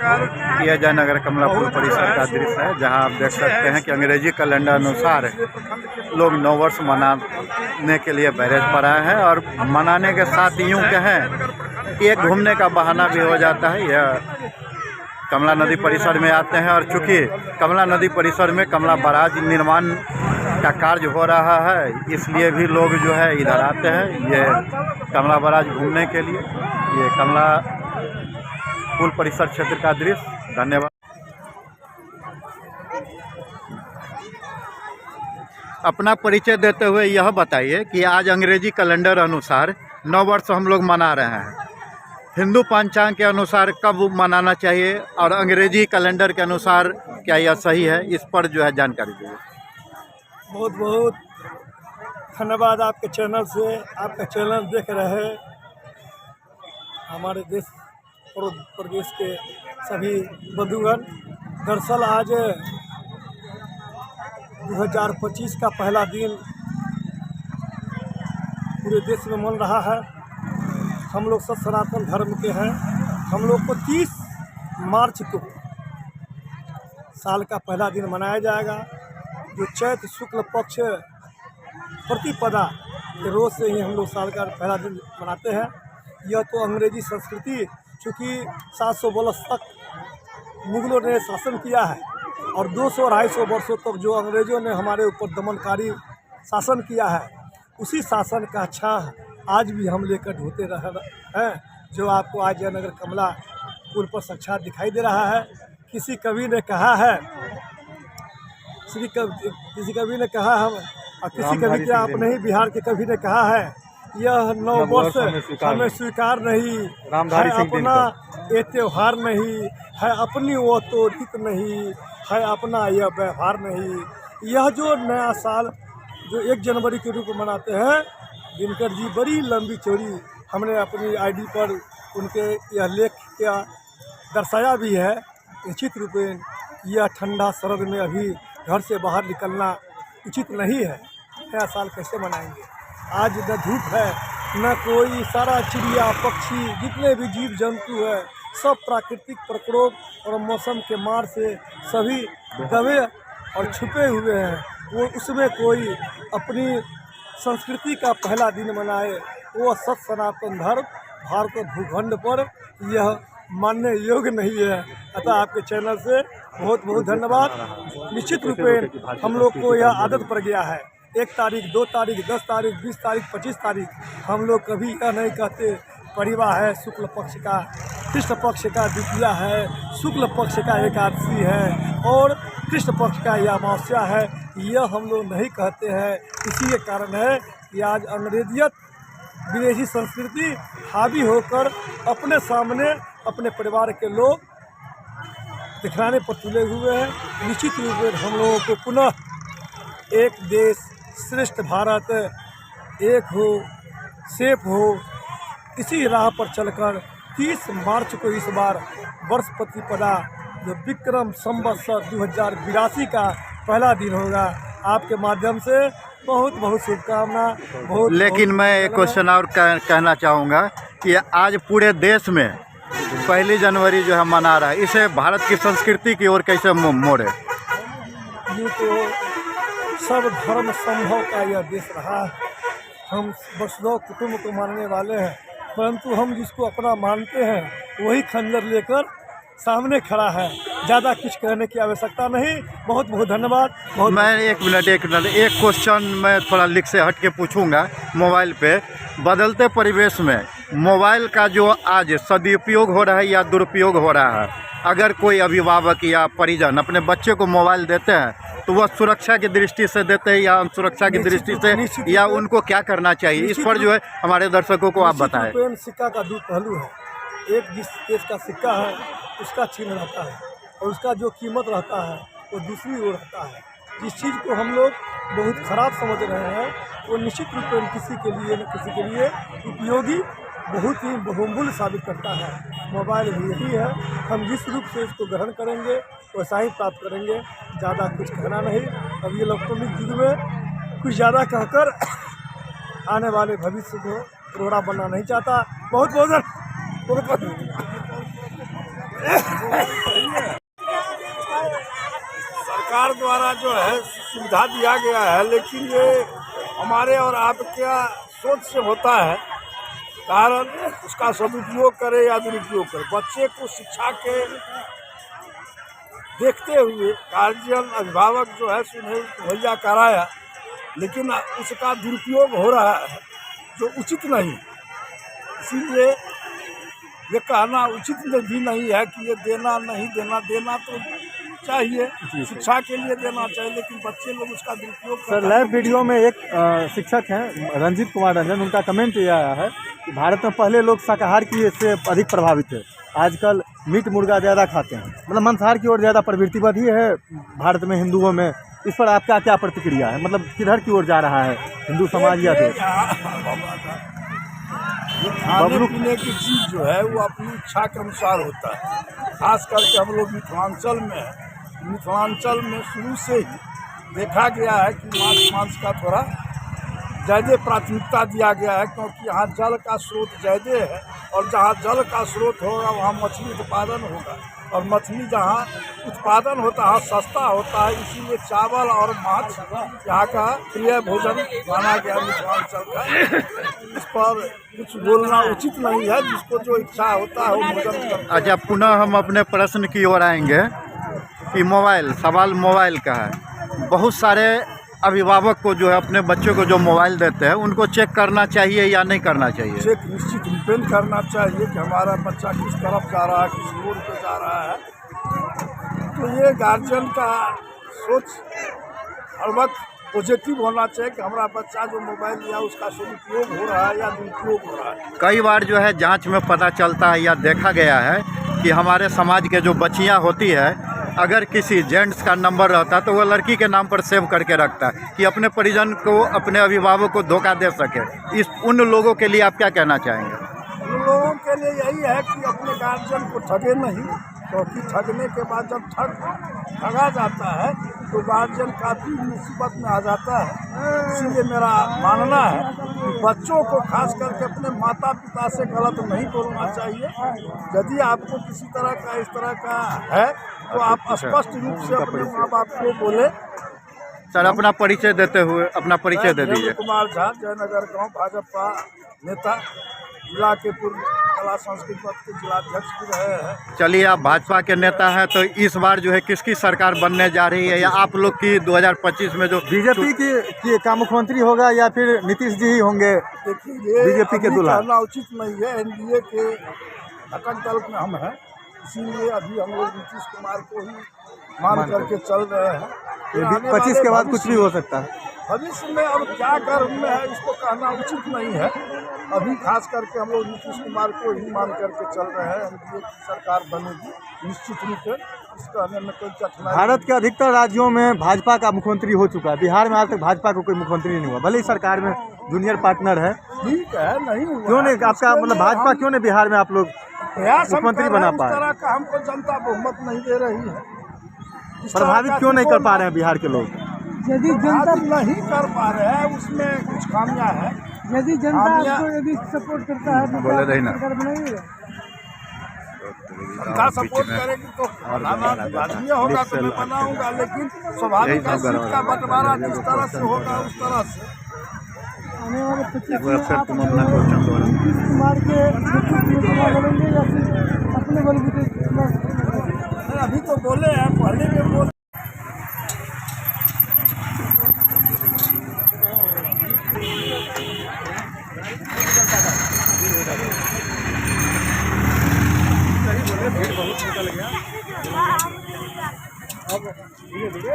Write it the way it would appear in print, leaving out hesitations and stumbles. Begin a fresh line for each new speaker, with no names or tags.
यह जयनगर कमलापुर परिसर का दृश्य है, जहां आप देख सकते हैं कि अंग्रेजी कैलेंडर अनुसार लोग नव वर्ष मनाने के लिए बैरेज पर आए हैं। और मनाने के साथ यूं कहें कि एक घूमने का बहाना भी हो जाता है। यह कमला नदी परिसर में आते हैं और चूँकि कमला नदी परिसर में कमला बराज निर्माण का कार्य हो रहा है, इसलिए भी लोग जो है इधर आते हैं ये कमला बराज घूमने के लिए। ये कमला पुल परिसर क्षेत्र का दृश्य। धन्यवाद। अपना परिचय देते हुए यह बताइए कि आज अंग्रेजी कैलेंडर अनुसार नव वर्ष हम लोग मना रहे हैं। हिंदू पंचांग के अनुसार कब मनाना चाहिए और अंग्रेजी कैलेंडर के अनुसार क्या यह सही है, इस पर जो है जानकारी दीजिए।
बहुत बहुत धन्यवाद आपके चैनल से। आपका चैनल देख रहे हैं हमारे देश और प्रदेश के सभी बंधुगण। दरअसल आज 2025 का पहला दिन पूरे देश में मन रहा है। हम लोग सब सनातन धर्म के हैं। हम लोग को 30 मार्च को साल का पहला दिन मनाया जाएगा, जो चैत्र शुक्ल पक्ष प्रतिपदा के रोज से ही हम लोग साल का पहला दिन मनाते हैं। यह तो अंग्रेजी संस्कृति, चूँकि 700 वर्ष तक मुगलों ने शासन किया है और 200-250 वर्षों तक जो अंग्रेज़ों ने हमारे ऊपर दमनकारी शासन किया है, उसी शासन का छाह आज भी हम लेकर ढोते रहे हैं, जो आपको आज जयनगर कमला पुल पर साक्षात दिखाई दे रहा है। किसी कवि ने कहा है, किसी कवि ने कहा हम और किसी कवि क्या अपने ही बिहार के कवि ने कहा है, यह नव वर्ष हमें स्वीकार नहीं है, अपना ये त्योहार नहीं है, अपनी वो तो रीत नहीं है, अपना यह व्यवहार नहीं। यह जो नया साल जो 1 जनवरी के रूप में मनाते हैं, दिनकर जी बड़ी लंबी चौड़ी हमने अपनी आईडी पर उनके यह लेख क्या दर्शाया भी है। निश्चित रूप में यह ठंडा शरद में अभी घर से बाहर निकलना उचित नहीं है। नया साल कैसे मनाएंगे? आज न धूप है न कोई, सारा चिड़िया पक्षी जितने भी जीव जंतु है सब प्राकृतिक प्रकोप और मौसम के मार से सभी दबे और छुपे हुए हैं। वो उसमें कोई अपनी संस्कृति का पहला दिन मनाए, वो सत सनातन धर्म भारत भूखंड पर यह मानने योग्य नहीं है। अतः आपके चैनल से बहुत बहुत धन्यवाद। निश्चित रूप में हम लोग को यह आदत पड़ गया है, 1 तारीख 2 तारीख 10 तारीख 20 तारीख 25 तारीख हम लोग कभी यह नहीं कहते परिवार है शुक्ल पक्ष का, कृष्ण पक्ष का द्वितीया है, शुक्ल पक्ष का एकादशी है और कृष्ण पक्ष का यह अमावस्या है। यह हम लोग नहीं कहते हैं। इसी के कारण है कि आज अंग्रेजियत विदेशी संस्कृति हावी होकर अपने सामने अपने परिवार के लोग दिखलाने पर तुले हुए हैं। निश्चित रूप में हम लोगों को पुनः एक देश श्रेष्ठ भारत, एक हो सेफ हो, इसी राह पर चलकर 30 मार्च को इस बार वर्ष प्रतिपदा जो विक्रम संवत्सर 2082 का पहला दिन होगा। आपके माध्यम से बहुत बहुत शुभकामना।
लेकिन मैं एक क्वेश्चन और कहना चाहूँगा कि आज पूरे देश में 1 जनवरी जो है मना रहा है, इसे भारत की संस्कृति की ओर कैसे मोड़े?
ये तो सब धर्म संभव का यह देश रहा है। हम वसुधैव कुटुंब को मानने वाले हैं, परंतु हम जिसको अपना मानते हैं वही खंजर लेकर सामने खड़ा है। ज़्यादा कुछ कहने की आवश्यकता नहीं। बहुत बहुत धन्यवाद।
मैं एक मिनट एक क्वेश्चन मैं थोड़ा लिख से हट के पूछूंगा। मोबाइल पे बदलते परिवेश में मोबाइल का जो आज सदुपयोग हो रहा है या दुरुपयोग हो रहा है, अगर कोई अभिभावक या परिजन अपने बच्चे को मोबाइल देते हैं तो वह सुरक्षा की दृष्टि से देते हैं या सुरक्षा की दृष्टि से, या उनको क्या करना चाहिए, इस पर जो है हमारे दर्शकों को आप बताएं।
सिक्का का 2 पहलू है। एक जिस देश का सिक्का है उसका चिन्ह रहता है और उसका जो कीमत रहता है वो दूसरी ओर रहता है। जिस चीज़ को हम लोग बहुत ख़राब समझ रहे हैं वो निश्चित रूप में किसी के लिए न किसी के लिए उपयोगी बहुत ही बहुमूल्य साबित करता है। मोबाइल भी यही है, हम जिस रूप से इसको ग्रहण करेंगे वैसा ही प्राप्त करेंगे। ज़्यादा कुछ कहना नहीं। अब ये इलेक्ट्रॉनिक युग में कुछ ज़्यादा कहकर आने वाले भविष्य को रोड़ा बनना नहीं चाहता। बहुत बहुत सरकार द्वारा जो है सुविधा दिया गया है, लेकिन ये हमारे और आपके सोच से होता है। कारण उसका सदुपयोग करे या दुरुपयोग करे, बच्चे को शिक्षा के देखते हुए गार्जियन अभिभावक जो है सुने मुहैया कराया, लेकिन उसका दुरुपयोग हो रहा है जो उचित नहीं। इसीलिए ये कहना उचित भी नहीं है कि ये देना नहीं देना, देना तो चाहिए, शिक्षा के लिए देना चाहिए, लेकिन बच्चे लोग उसका दुरुपयोग।
सर, लाइव वीडियो में एक शिक्षक हैं रंजीत कुमार रंजन, उनका कमेंट ये आया है कि भारत में पहले लोग शाकाहार की से अधिक प्रभावित थे, आजकल मीट मुर्गा ज़्यादा खाते हैं, मतलब मांसाहार की ओर ज़्यादा प्रवृत्ति बढ़ी है भारत में हिंदुओं में। इस पर आपका क्या प्रतिक्रिया है, मतलब किधर की ओर जा रहा है हिंदू समाज या देश?
खाने पीने की चीज़ जो है वो अपनी इच्छा के अनुसार होता है। खास करके हम लोग मिथिलांचल में शुरू से ही देखा गया है कि मांस का थोड़ा ज़्यादा प्राथमिकता दिया गया है, क्योंकि यहाँ जल का स्रोत ज़्यादा है और जहाँ जल का स्रोत होगा वहाँ मछली उत्पादन होगा, और मछली जहाँ उत्पादन होता है सस्ता होता है, इसीलिए चावल और माछ यहाँ का प्रिय भोजन माना गया मिथिलांचल का। इस पर कुछ बोलना उचित नहीं है, जिसको जो इच्छा होता है वो भोजन करता है।
अच्छा, पुनः हम अपने प्रश्न की ओर आएंगे कि सवाल मोबाइल का है। बहुत सारे अभिभावक को जो है अपने बच्चों को जो मोबाइल देते हैं उनको चेक करना चाहिए या नहीं करना चाहिए?
चेक निश्चित रूपेण करना चाहिए कि हमारा बच्चा किस तरफ जा रहा है, किस मोड़ पे जा रहा है। तो ये गार्जियन का सोच हर वक्त पॉजिटिव होना चाहिए कि हमारा बच्चा जो मोबाइल लिया उसका सदुपयोग हो रहा है या दुरुपयोग हो रहा है।
कई बार जो है जांच में पता चलता है या देखा गया है कि हमारे समाज के जो बच्चियां होती है, अगर किसी जेंट्स का नंबर रहता है तो वो लड़की के नाम पर सेव करके रखता है कि अपने परिजन को, अपने अभिभावक को धोखा दे सके। उन लोगों के लिए आप क्या कहना चाहेंगे?
उन लोगों के लिए यही है कि अपने गार्जियन को ठगे नहीं, क्योंकि ठगने के बाद जब ठगा जाता है तो गार्जियन काफ़ी मुसीबत में आ जाता है। इसीलिए मेरा मानना है कि बच्चों को खास करके अपने माता पिता से गलत नहीं बोलना चाहिए। यदि आपको किसी तरह का इस तरह का है तो आप स्पष्ट रूप से अपने माँ बाप को बोले।
सर, अपना परिचय देते हुए अपना परिचय दे दीजिए।
कुमार झा, जयनगर गांव, भाजपा नेता, जिला के पूर्व कला संस्कृति पद के जिलाध्यक्ष भी रहे हैं।
चलिए, आप भाजपा के नेता हैं, तो इस बार जो है किसकी सरकार बनने जा रही है, या आप लोग की 2025 में जो
बीजेपी की का मुख्यमंत्री होगा या फिर नीतीश जी ही होंगे?
देखिए,
बीजेपी के दुल्हा
कहना उचित नहीं है। एनडीए के घटक दल में हम हैं, इसीलिए अभी हम लोग नीतीश कुमार को ही मान करके चल रहे हैं।
25 के बाद कुछ भी हो सकता है।
भविष्य में अब क्या गर्भ में है इसको कहना उचित नहीं है। अभी खास करके हम लोग नीतीश कुमार को ही मान करके चल रहे हैं। एनडीए की सरकार बनेगी निश्चित रूप से, इस कहने में कोई कठिनाई।
भारत के अधिकतर राज्यों में भाजपा का मुख्यमंत्री हो चुका है, बिहार में आज तक भाजपा को कोई मुख्यमंत्री नहीं हुआ, भले ही सरकार में जूनियर पार्टनर है।
ठीक है, नहीं हुआ।
क्यों नहीं आपका मतलब भाजपा क्यों नहीं बिहार में आप लोग मुख्यमंत्री बना पाए?
इस तरह का हमको जनता बहुमत नहीं दे रही है।
प्रभावित क्यों नहीं कर पा रहे हैं बिहार के लोग?
यदि जनता नहीं कर पा रहे हैं उसमें कुछ खामियां हैं। यदि जनता आपको यदि सपोर्ट करता है तो
बोले रही ना,
जनता सपोर्ट करेगी तो लाजमी होगा तो मैं बनाऊंगा, लेकिन स्वाभाविक है सीट का बंटवारा जिस तरह से होगा उस तरह से आने वाले 25 नीतीश कुमार के बोलेंगे या फिर अपने बलबूते? अभी तो बोले हैं, पहले भी बोले। भीड़ बहुत निकल गया अब धीरे धीरे।